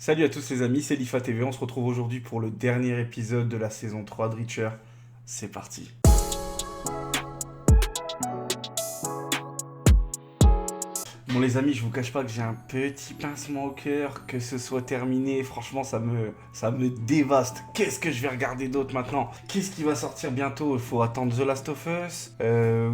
Salut à tous les amis, c'est Lifa TV. On se retrouve aujourd'hui pour le dernier épisode de la saison 3 de Reacher. C'est parti. Bon les amis, je vous cache pas que j'ai un petit pincement au cœur que ce soit terminé. Franchement, ça me dévaste. Qu'est-ce que je vais regarder d'autre maintenant? Qu'est-ce qui va sortir bientôt? Il faut attendre The Last of Us.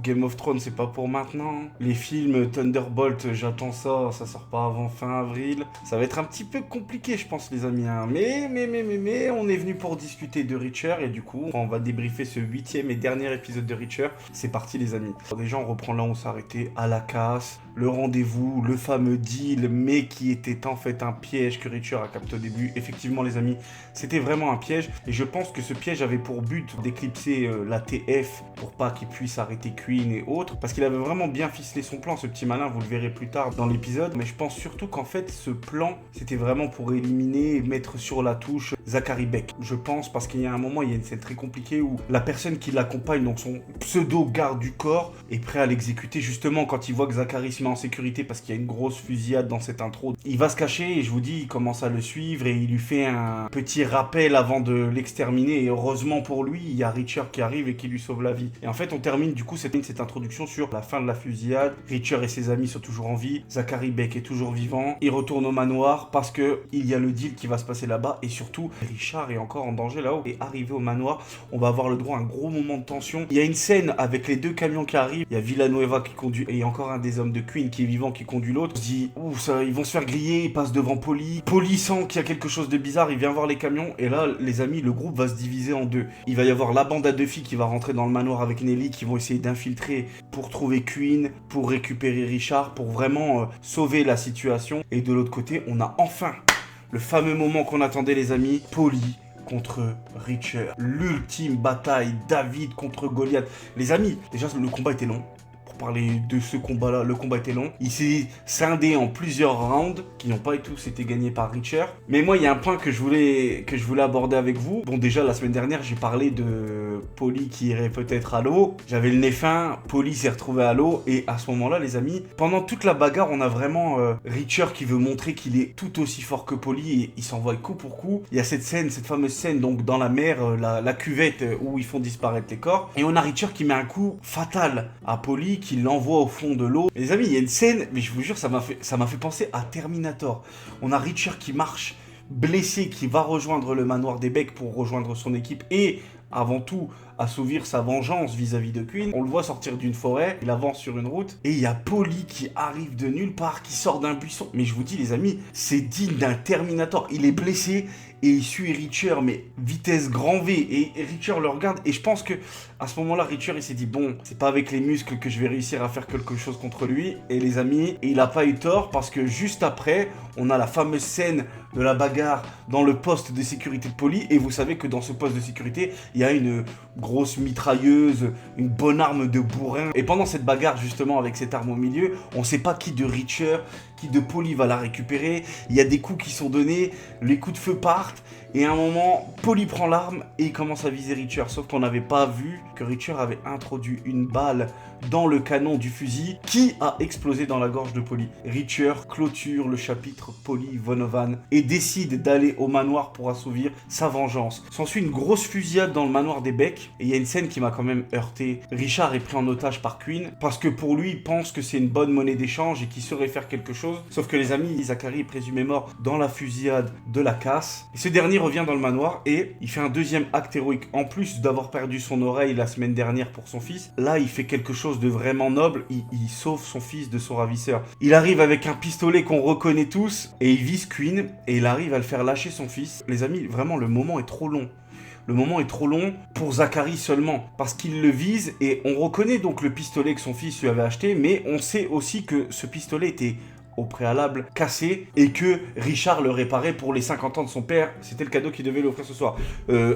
Game of Thrones, c'est pas pour maintenant. Les films Thunderbolt, j'attends ça. Ça sort pas avant fin avril. Ça va être un petit peu compliqué, je pense, les amis. Hein. Mais, on est venu pour discuter de Reacher et du coup, on va débriefer ce 8e et dernier épisode de Reacher. C'est parti, les amis. Déjà, on reprend là où on s'arrêtait, à la casse. Le rendez-vous, le fameux deal, mais qui était en fait un piège que Reacher a capté au début. Effectivement, les amis, c'était vraiment un piège. Et je pense que ce piège avait pour but d'éclipser la TF pour pas qu'il puisse arrêter Queen et autres. Parce qu'il avait vraiment bien ficelé son plan, ce petit malin, vous le verrez plus tard dans l'épisode. Mais je pense surtout qu'en fait, ce plan, c'était vraiment pour éliminer et mettre sur la touche Zachary Beck. Je pense parce qu'il y a un moment, il y a une scène très compliquée où la personne qui l'accompagne, donc son pseudo garde du corps, est prêt à l'exécuter justement quand il voit que Zachary se met en sécurité parce qu'il y a une grosse fusillade dans cette intro. Il va se cacher et je vous dis, il commence à le suivre et il lui fait un petit rappel avant de l'exterminer et heureusement pour lui, il y a Reacher qui arrive et qui lui sauve la vie. Et en fait, on termine du coup cette introduction sur la fin de la fusillade. Reacher et ses amis sont toujours en vie, Zachary Beck est toujours vivant, il retourne au manoir parce que il y a le deal qui va se passer là-bas et surtout, Richard est encore en danger là-haut. Et arrivé au manoir, on va avoir le droit à un gros moment de tension. Il y a une scène avec les deux camions qui arrivent, il y a Villanueva qui conduit et il y a encore un des hommes de Queen qui est vivant qui conduit l'autre. On se dit, ouh, ça, ils vont se faire griller, ils passent devant Polly. Polly sent qu'il y a quelque chose de bizarre, il vient voir les camions et là, les amis, le groupe va se diviser en deux. Il va y avoir la bande à deux filles qui va rentrer dans le manoir avec Nelly, qui vont essayer d'infiltrer pour trouver Queen, pour récupérer Richard, pour vraiment sauver la situation. Et de l'autre côté, on a enfin le fameux moment qu'on attendait, les amis, Polly contre Reacher. L'ultime bataille, David contre Goliath. Les amis, déjà le combat était long. Pour parler de ce combat-là, le combat était long. Il s'est scindé en plusieurs rounds qui n'ont pas tous été gagnés par Reacher. Mais moi, il y a un point que je voulais aborder avec vous. Bon, déjà, la semaine dernière, j'ai parlé de Polly qui irait peut-être à l'eau. J'avais le nez fin, Polly s'est retrouvé à l'eau. Et à ce moment-là, les amis, pendant toute la bagarre, on a vraiment Reacher qui veut montrer qu'il est tout aussi fort que Polly. Et il s'envoie coup pour coup. Il y a cette scène, cette fameuse scène donc dans la mer, la cuvette où ils font disparaître les corps. Et on a Reacher qui met un coup fatal à Polly, qui l'envoie au fond de l'eau. Les amis, il y a une scène, mais je vous jure, ça m'a fait penser à Terminator. On a Reacher qui marche blessé, qui va rejoindre le manoir des Beck pour rejoindre son équipe et avant tout assouvir sa vengeance vis-à-vis de Queen. On le voit sortir d'une forêt, il avance sur une route et il y a Polly qui arrive de nulle part, qui sort d'un buisson. Mais je vous dis les amis, c'est digne d'un Terminator. Il est blessé et il suit Reacher, mais vitesse grand V. Et Reacher le regarde et je pense que à ce moment-là, Reacher il s'est dit bon, c'est pas avec les muscles que je vais réussir à faire quelque chose contre lui. Et les amis, et il a pas eu tort parce que juste après, on a la fameuse scène de la bagarre dans le poste de sécurité de Polly. Et vous savez que dans ce poste de sécurité, il y a une grosse mitrailleuse, une bonne arme de bourrin. Et pendant cette bagarre justement avec cette arme au milieu, on sait pas qui de Reacher, qui de Polly va la récupérer. Il y a des coups qui sont donnés, les coups de feu partent. Et à un moment, Polly prend l'arme et il commence à viser Reacher. Sauf qu'on n'avait pas vu que Reacher avait introduit une balle dans le canon du fusil qui a explosé dans la gorge de Polly. Reacher clôture le chapitre Polly Vonovan et décide d'aller au manoir pour assouvir sa vengeance. S'ensuit une grosse fusillade dans le manoir des Beck et il y a une scène qui m'a quand même heurté. Richard est pris en otage par Queen parce que pour lui, il pense que c'est une bonne monnaie d'échange et qu'il saurait faire quelque chose. Sauf que les amis, Zachary est présumé mort dans la fusillade de la casse. Et ce dernier revient dans le manoir et il fait un deuxième acte héroïque. En plus d'avoir perdu son oreille la semaine dernière pour son fils, là il fait quelque chose de vraiment noble, il sauve son fils de son ravisseur. Il arrive avec un pistolet qu'on reconnaît tous et il vise Queen et il arrive à le faire lâcher son fils. Les amis, vraiment le moment est trop long. Le moment est trop long pour Zachary seulement, parce qu'il le vise et on reconnaît donc le pistolet que son fils lui avait acheté, mais on sait aussi que ce pistolet était au préalable cassé et que Richard le réparait pour les 50 ans de son père. C'était le cadeau qu'il devait lui offrir ce soir.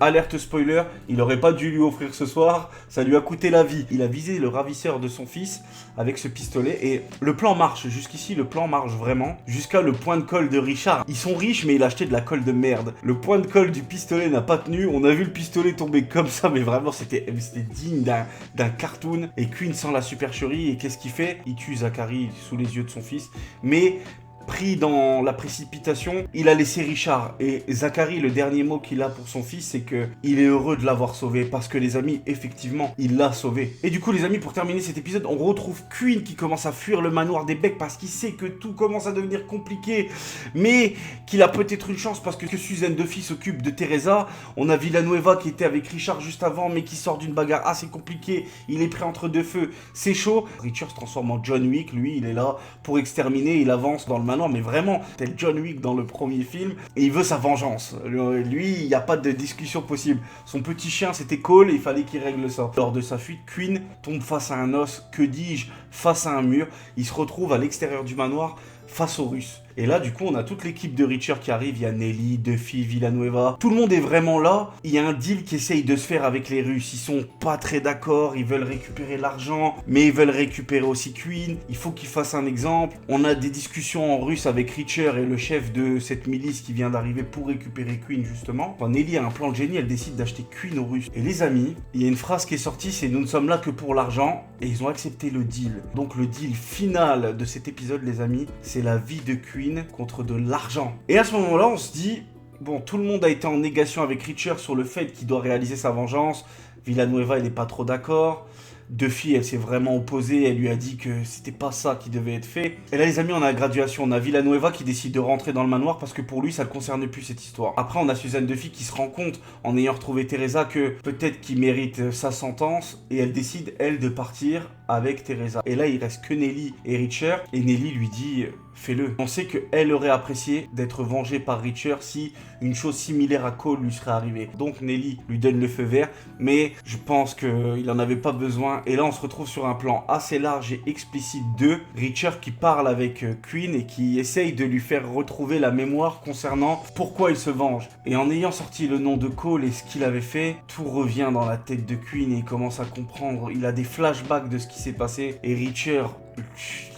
Alerte spoiler, il aurait pas dû lui offrir ce soir, ça lui a coûté la vie. Il a visé le ravisseur de son fils avec ce pistolet et le plan marche. Jusqu'ici, le plan marche vraiment. Jusqu'à le point de colle de Richard. Ils sont riches, mais il a acheté de la colle de merde. Le point de colle du pistolet n'a pas tenu. On a vu le pistolet tomber comme ça, mais vraiment, c'était digne d'un cartoon. Et Queen sent la supercherie et qu'est-ce qu'il fait? Il tue Zachary sous les yeux de son fils. Mais pris dans la précipitation, il a laissé Richard. Et Zachary, le dernier mot qu'il a pour son fils, c'est que il est heureux de l'avoir sauvé. Parce que les amis, effectivement, il l'a sauvé. Et du coup, les amis, pour terminer cet épisode, on retrouve Quinn qui commence à fuir le manoir des Beck parce qu'il sait que tout commence à devenir compliqué. Mais qu'il a peut-être une chance parce que Suzanne Duffy s'occupe de Teresa. On a Villanueva qui était avec Richard juste avant, mais qui sort d'une bagarre assez compliquée. Il est pris entre deux feux. C'est chaud. Richard se transforme en John Wick. Lui, il est là pour exterminer. Il avance dans le manoir, mais vraiment, tel John Wick dans le premier film. Et il veut sa vengeance. Lui, il n'y a pas de discussion possible. Son petit chien, c'était Cole et il fallait qu'il règle ça. Lors de sa fuite, Quinn tombe face à un os. Que dis-je? Face à un mur. Il se retrouve à l'extérieur du manoir face aux Russes. Et là, du coup, on a toute l'équipe de Richard qui arrive. Il y a Nelly, Duffy, Villanueva. Tout le monde est vraiment là. Il y a un deal qui essaye de se faire avec les Russes. Ils sont pas très d'accord. Ils veulent récupérer l'argent, mais ils veulent récupérer aussi Quinn. Il faut qu'ils fassent un exemple. On a des discussions en russe avec Richard et le chef de cette milice qui vient d'arriver pour récupérer Quinn, justement. Quand Nelly a un plan de génie, elle décide d'acheter Quinn aux Russes. Et les amis, il y a une phrase qui est sortie, c'est « Nous ne sommes là que pour l'argent ». Et ils ont accepté le deal. Donc le deal final de cet épisode, les amis, c'est la vie de Quinn contre de l'argent. Et à ce moment-là, on se dit, bon, tout le monde a été en négation avec Richard sur le fait qu'il doit réaliser sa vengeance. Villanueva, elle n'est pas trop d'accord. Duffy, elle s'est vraiment opposée, elle lui a dit que c'était pas ça qui devait être fait. Et là, les amis, on a la graduation. On a Villanueva qui décide de rentrer dans le manoir parce que pour lui, ça ne concerne plus cette histoire. Après, on a Suzanne Duffy qui se rend compte, en ayant retrouvé Teresa, que peut-être qu'il mérite sa sentence. Et elle décide, elle, de partir avec Teresa. Et là, il reste que Nelly et Richard. Et Nelly lui dit... fais-le. On sait qu'elle aurait apprécié d'être vengée par Richard si une chose similaire à Cole lui serait arrivée. Donc Nelly lui donne le feu vert, mais je pense qu'il n'en avait pas besoin. Et là, on se retrouve sur un plan assez large et explicite de Richard qui parle avec Quinn et qui essaye de lui faire retrouver la mémoire concernant pourquoi il se venge. Et en ayant sorti le nom de Cole et ce qu'il avait fait, tout revient dans la tête de Quinn et il commence à comprendre. Il a des flashbacks de ce qui s'est passé. Et Richard...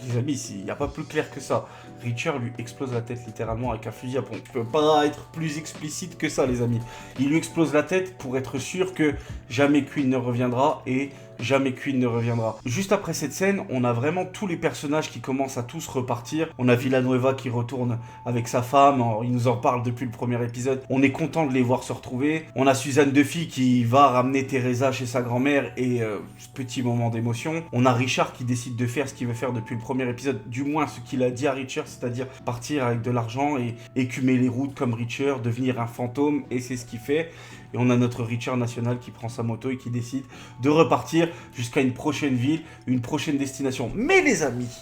les amis, il n'y a pas plus clair que ça. Richard lui explose la tête littéralement avec un fusil à pompe. On ne peut pas être plus explicite que ça, les amis. Il lui explose la tête pour être sûr que jamais Quinn ne reviendra et jamais Quinn ne reviendra. Juste après cette scène, on a vraiment tous les personnages qui commencent à tous repartir. On a Villanueva qui retourne avec sa femme. Il nous en parle depuis le premier épisode. On est content de les voir se retrouver. On a Suzanne Duffy qui va ramener Teresa chez sa grand-mère et petit moment d'émotion. On a Richard qui décide de faire ce qu'il veut faire depuis le premier épisode. Du moins ce qu'il a dit à Richard, c'est-à-dire partir avec de l'argent et écumer les routes comme Richard, devenir un fantôme, et c'est ce qu'il fait. Et on a notre Richard national qui prend sa moto et qui décide de repartir jusqu'à une prochaine ville, une prochaine destination. Mais les amis,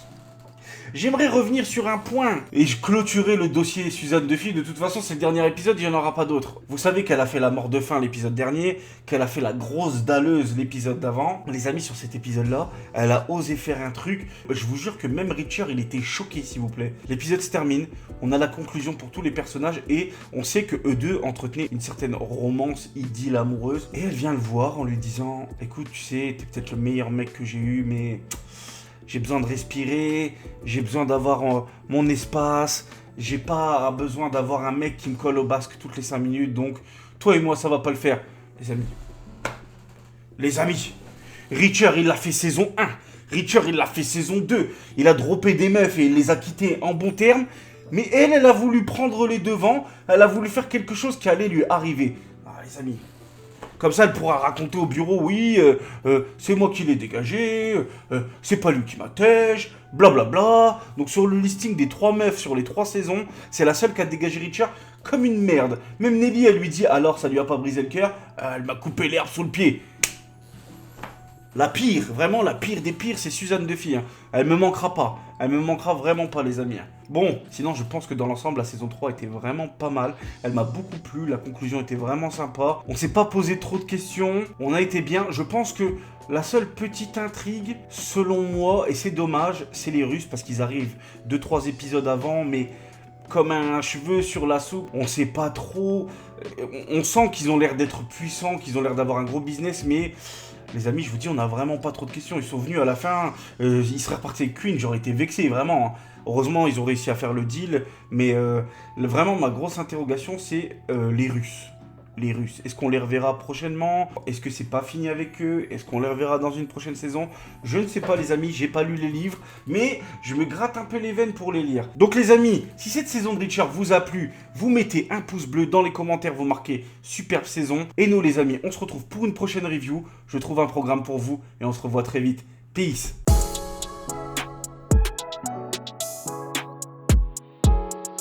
j'aimerais revenir sur un point et je clôturerai le dossier Suzanne Duffy. De toute façon, c'est le dernier épisode, il n'y en aura pas d'autre. Vous savez qu'elle a fait la mort de faim l'épisode dernier, qu'elle a fait la grosse dalleuse l'épisode d'avant. Les amis, sur cet épisode-là, elle a osé faire un truc. Je vous jure que même Richard, il était choqué, s'il vous plaît. L'épisode se termine, on a la conclusion pour tous les personnages et on sait que eux deux entretenaient une certaine romance, idylle amoureuse. Et elle vient le voir en lui disant « Écoute, tu sais, t'es peut-être le meilleur mec que j'ai eu, mais... j'ai besoin de respirer, j'ai besoin d'avoir mon espace, j'ai pas besoin d'avoir un mec qui me colle au basque toutes les 5 minutes, donc toi et moi ça va pas le faire. Les amis, Richard il l'a fait saison 1, Richard il l'a fait saison 2, il a droppé des meufs et il les a quittées en bons termes, mais elle a voulu prendre les devants, elle a voulu faire quelque chose qui allait lui arriver. Ah les amis... Comme ça, elle pourra raconter au bureau, oui, c'est moi qui l'ai dégagé, c'est pas lui qui m'attèche, blablabla. Donc sur le listing des 3 meufs sur les 3 saisons, c'est la seule qui a dégagé Richard comme une merde. Même Nelly, elle lui dit, alors ça lui a pas brisé le cœur, elle m'a coupé l'herbe sous le pied. La pire, vraiment la pire des pires, c'est Suzanne Duffy. Hein. Elle me manquera pas. Elle me manquera vraiment pas, les amis. Bon, sinon, je pense que dans l'ensemble, la saison 3 était vraiment pas mal. Elle m'a beaucoup plu. La conclusion était vraiment sympa. On s'est pas posé trop de questions. On a été bien. Je pense que la seule petite intrigue, selon moi, et c'est dommage, c'est les Russes parce qu'ils arrivent 2-3 épisodes avant, mais comme un cheveu sur la soupe. On sait pas trop. On sent qu'ils ont l'air d'être puissants, qu'ils ont l'air d'avoir un gros business, mais... Les amis, je vous dis, on n'a vraiment pas trop de questions. Ils sont venus à la fin, ils seraient repartis avec Quinn, j'aurais été vexé, vraiment. Heureusement, ils ont réussi à faire le deal, mais vraiment, ma grosse interrogation, c'est les Russes. les Russes? Est-ce qu'on les reverra prochainement? Est-ce que c'est pas fini avec eux? Est-ce qu'on les reverra dans une prochaine saison? Je ne sais pas les amis, j'ai pas lu les livres, mais je me gratte un peu les veines pour les lire. Donc les amis, si cette saison de Reacher vous a plu, vous mettez un pouce bleu dans les commentaires, vous marquez superbe saison. Et nous les amis, on se retrouve pour une prochaine review. Je trouve un programme pour vous et on se revoit très vite. Peace.